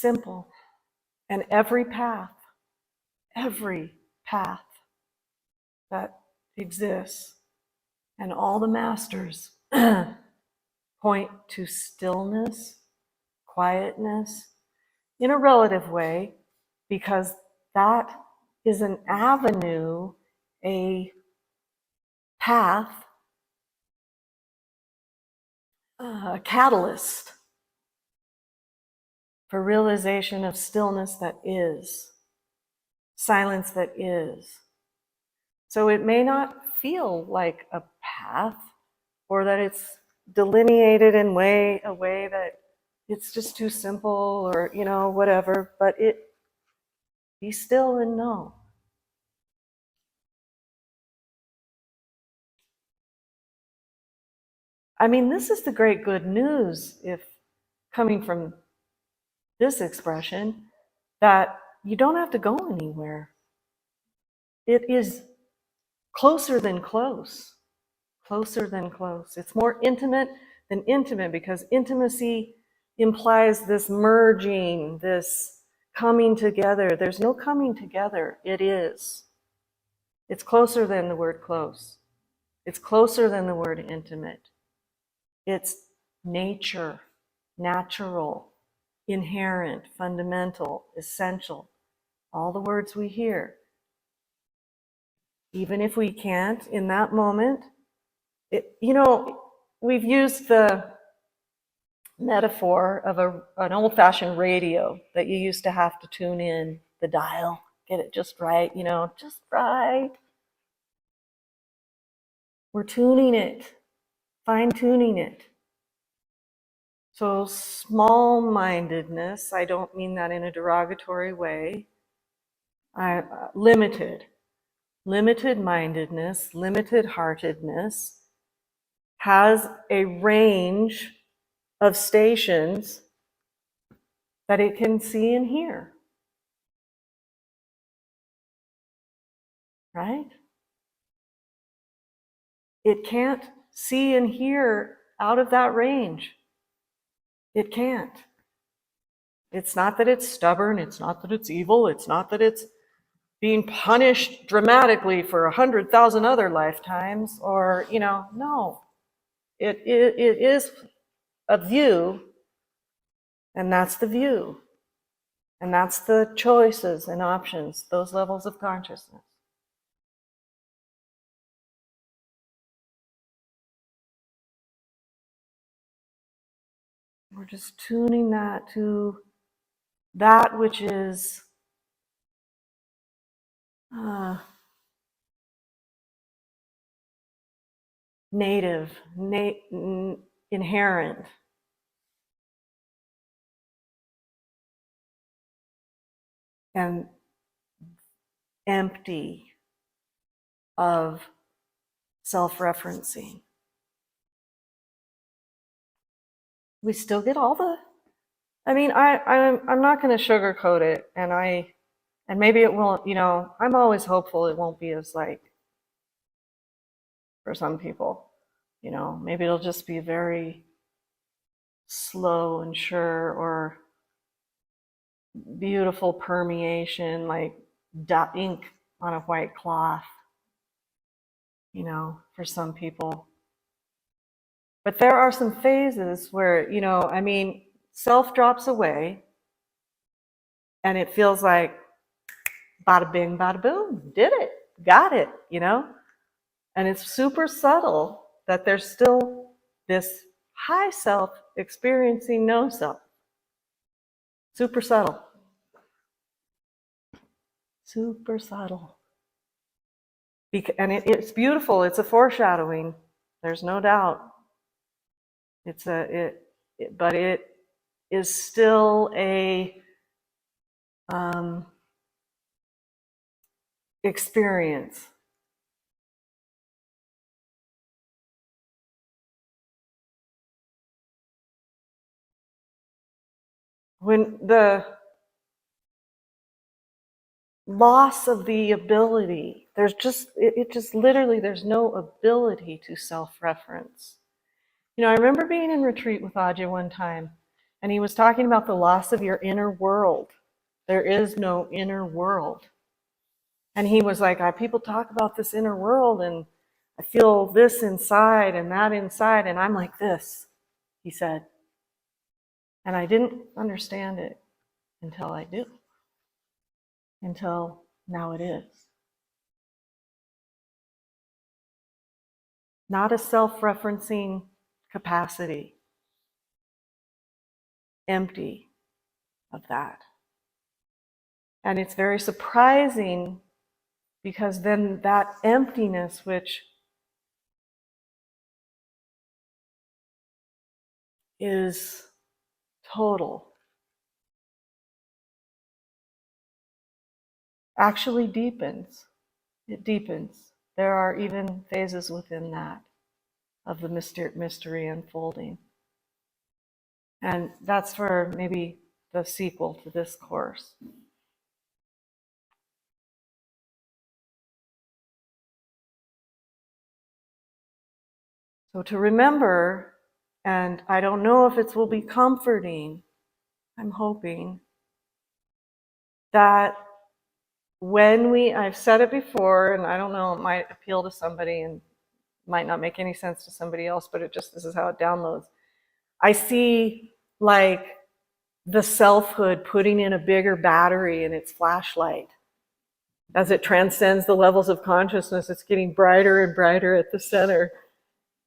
simple. And every path that exists, and all the masters point to stillness, quietness, in a relative way, because that is an avenue, a path, a catalyst for realization of stillness that is, silence that is. So it may not feel like a path, or that it's delineated in a way that it's just too simple, or whatever, but be still and know. I mean, this is the great good news, if coming from this expression, that you don't have to go anywhere. It is closer than close. Closer than close. It's more intimate than intimate, because intimacy implies this merging, this coming together. There's no coming together. It is. It's closer than the word close. It's closer than the word intimate. It's nature, natural, inherent, fundamental, essential. All the words we hear. Even if we can't in that moment, we've used the metaphor of an old-fashioned radio that you used to have to tune in the dial, get it just right, just right. We're tuning it, fine-tuning it. So small-mindedness, I don't mean that in a derogatory way, limited-mindedness, limited-heartedness has a range of stations that it can see and hear. Right? It can't see and hear out of that range. It can't. It's not that it's stubborn, it's not that it's evil, it's not that it's being punished dramatically for 100,000 other lifetimes, or, no. It is a view, and that's the view. And that's the choices and options, those levels of consciousness. We're just tuning that to that which is native, inherent. And empty of self-referencing. We still get all the, I'm not going to sugarcoat it, and maybe it won't, I'm always hopeful it won't be as like, for some people, maybe it'll just be very slow and sure, or beautiful permeation, like ink on a white cloth, for some people. But there are some phases where, self drops away and it feels like bada bing, bada boom, did it, got it, And it's super subtle that there's still this high self experiencing no self. Super subtle. Super subtle. And it's beautiful. It's a foreshadowing. There's no doubt. But it is still a experience. When the loss of the ability, there's just literally, there's no ability to self-reference. I remember being in retreat with Ajahn one time, And he was talking about the loss of your inner world. There is no inner world. And he was like, people talk about this inner world, and I feel this inside and that inside, and I'm like this, he said. And I didn't understand it until I do. Until now it is. Not a self-referencing capacity. Empty of that. And it's very surprising because then that emptiness, which is total, actually deepens. It deepens. There are even phases within that of the mystery unfolding. And that's for maybe the sequel to this course. So to remember, and I don't know if it will be comforting, I'm hoping, that when I've said it before, and I don't know, it might appeal to somebody and might not make any sense to somebody else, but this is how it downloads. I see like the selfhood putting in a bigger battery in its flashlight. As it transcends the levels of consciousness, it's getting brighter and brighter at the center.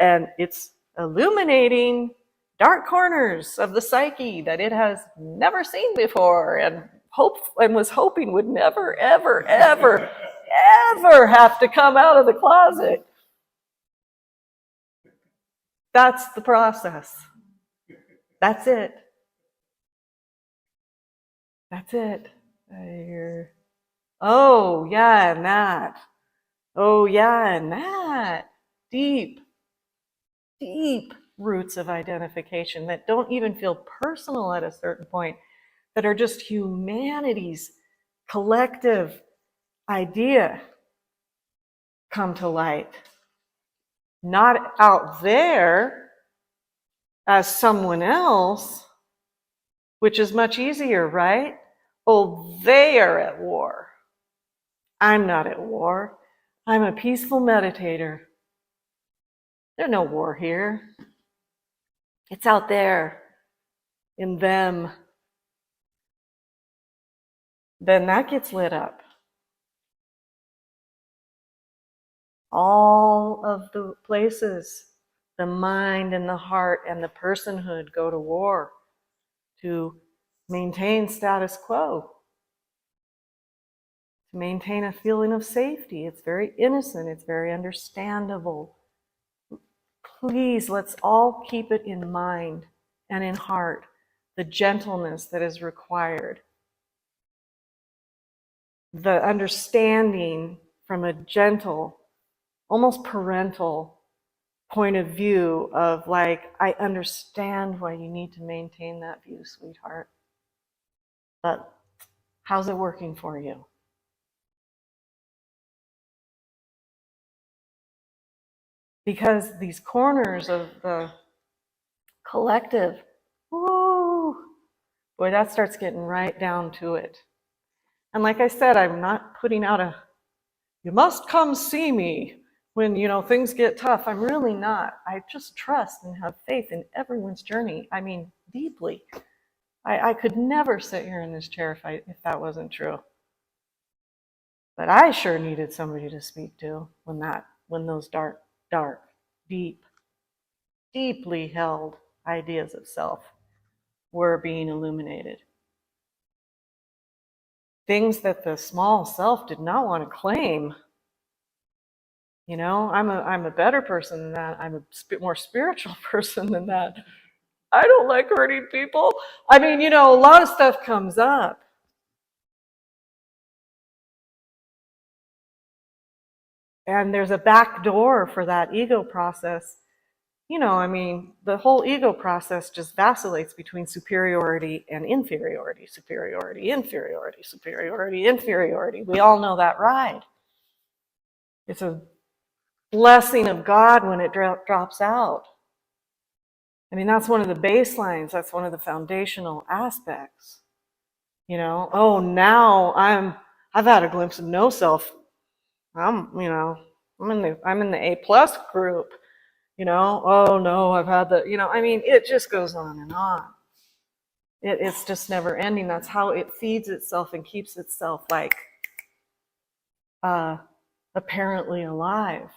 And it's illuminating dark corners of the psyche that it has never seen before and was hoping would never, ever, ever, ever have to come out of the closet. That's the process. That's it. That's it. Oh, yeah, and that. Oh, yeah, and that. Deep, deep roots of identification that don't even feel personal at a certain point, that are just humanity's collective idea come to light. Not out there as someone else, which is much easier, right? Oh, they are at war. I'm not at war. I'm a peaceful meditator. There's no war here. It's out there in them. Then that gets lit up. All of the places, the mind and the heart and the personhood go to war to maintain status quo, to maintain a feeling of safety. It's very innocent. It's very understandable. Please, let's all keep it in mind and in heart, the gentleness that is required, the understanding from a gentle, almost parental point of view of like, I understand why you need to maintain that view, sweetheart, but how's it working for you? Because these corners of the collective, whoo, boy, that starts getting right down to it. And like I said, I'm not putting out you must come see me when, things get tough. I'm really not. I just trust and have faith in everyone's journey. I mean, deeply. I could never sit here in this chair if that wasn't true. But I sure needed somebody to speak to when those dark, deeply held ideas of self were being illuminated. Things that the small self did not want to claim. I'm a better person than that. I'm a more spiritual person than that. I don't like hurting people. I mean, a lot of stuff comes up. And there's a back door for that ego process. The whole ego process just vacillates between superiority and inferiority. Superiority, inferiority, superiority, inferiority. We all know that ride. It's a blessing of God when it drops out. I mean, that's one of the baselines, that's one of the foundational aspects. You know, oh, now I've had a glimpse of no self. I'm in the A plus group, you know, oh no, I've had the, you know, I mean, it just goes on and on. It's just never ending. That's how it feeds itself and keeps itself like apparently alive.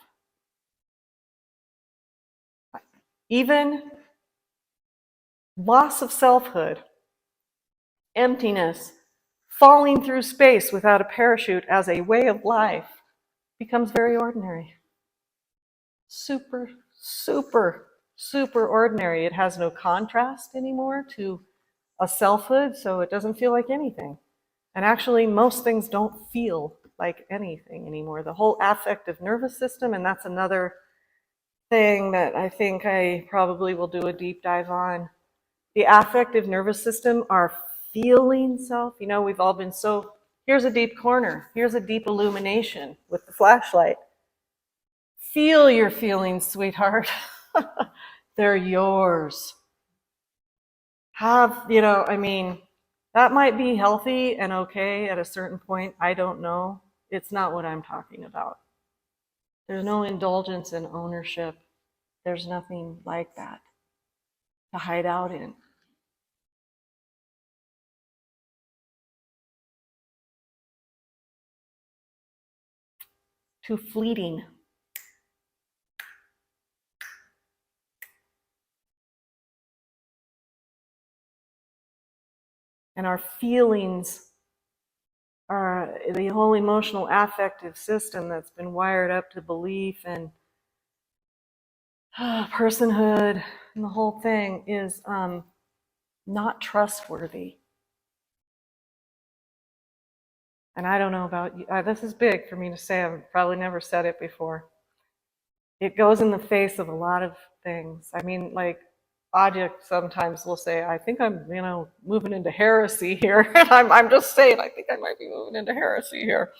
Even loss of selfhood, emptiness, falling through space without a parachute as a way of life becomes very ordinary. Super, super, super ordinary. It has no contrast anymore to a selfhood, so it doesn't feel like anything. And actually, most things don't feel like anything anymore. The whole affective nervous system, and that's another thing that I think I probably will do a deep dive on. The affective nervous system, our feeling self, you know, we've all been so, here's a deep corner, here's a deep illumination with the flashlight. Feel your feelings, sweetheart. They're yours. Have, you know, I mean, that might be healthy and okay at a certain point. I don't know. It's not what I'm talking about. There's no indulgence in ownership. There's nothing like that to hide out in. Too fleeting. And our feelings are the whole emotional affective system that's been wired up to belief and personhood and the whole thing is not trustworthy. And I don't know about you. This is big for me to say. I've probably never said it before. It goes in the face of a lot of things. I mean, like, Ajit sometimes will say, I think I'm, moving into heresy here. And I'm just saying, I think I might be moving into heresy here.